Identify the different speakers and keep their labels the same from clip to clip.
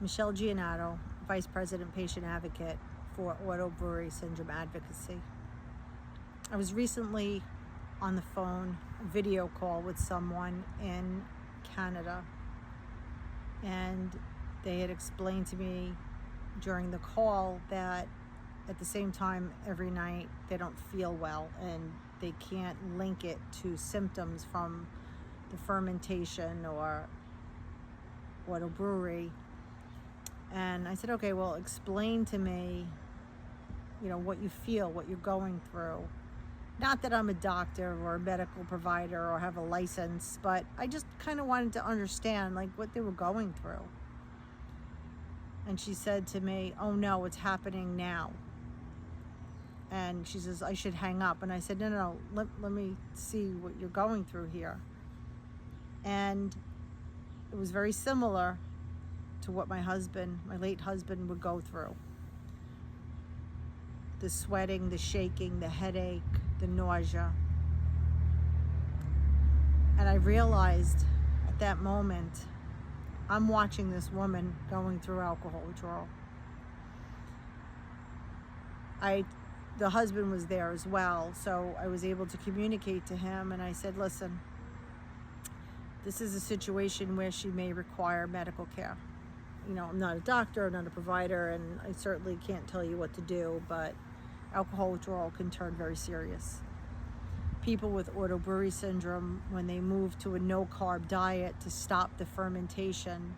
Speaker 1: Michelle Giannato, Vice President Patient Advocate for Brewery Syndrome Advocacy. I was recently on the phone, video call with someone in Canada, and they had explained to me during the call that at the same time every night they don't feel well and they can't link it to symptoms from the fermentation or brewery. And I said, okay, well, explain to me, what you feel, what you're going through. Not that I'm a doctor or a medical provider or have a license, but I just kind of wanted to understand what they were going through. And she said to me, oh no, it's happening now. And she says, I should hang up. And I said, no, let me see what you're going through here. And it was very similar to what my late husband would go through. The sweating, the shaking, the headache, the nausea. And I realized at that moment, I'm watching this woman going through alcohol withdrawal. The husband was there as well, so I was able to communicate to him, and I said, listen, this is a situation where she may require medical care. I'm not a doctor, I'm not a provider, and I certainly can't tell you what to do, but alcohol withdrawal can turn very serious. People with brewery syndrome, when they move to a no-carb diet to stop the fermentation,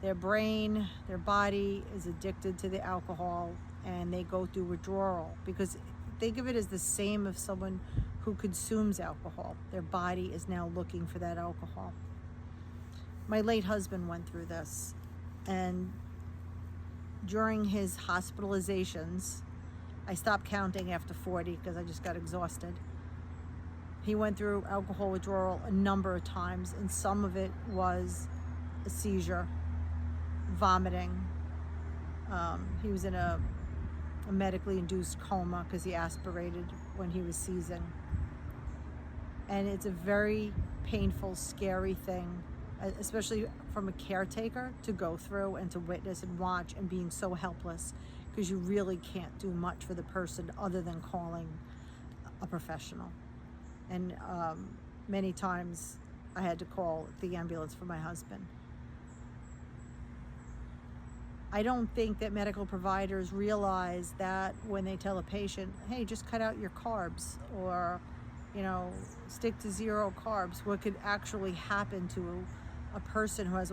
Speaker 1: their brain, their body is addicted to the alcohol, and they go through withdrawal, because think of it as the same of someone who consumes alcohol. Their body is now looking for that alcohol. My late husband went through this, and during his hospitalizations, I stopped counting after 40 because I just got exhausted. He went through alcohol withdrawal a number of times, and some of it was a seizure, vomiting. He was in a medically induced coma because he aspirated when he was seizing. And it's a very painful, scary thing, especially from a caretaker, to go through and to witness and watch, and being so helpless because you really can't do much for the person other than calling a professional. And many times I had to call the ambulance for my husband. I don't think that medical providers realize that when they tell a patient, hey, just cut out your carbs, or stick to zero carbs, what could actually happen to a person who has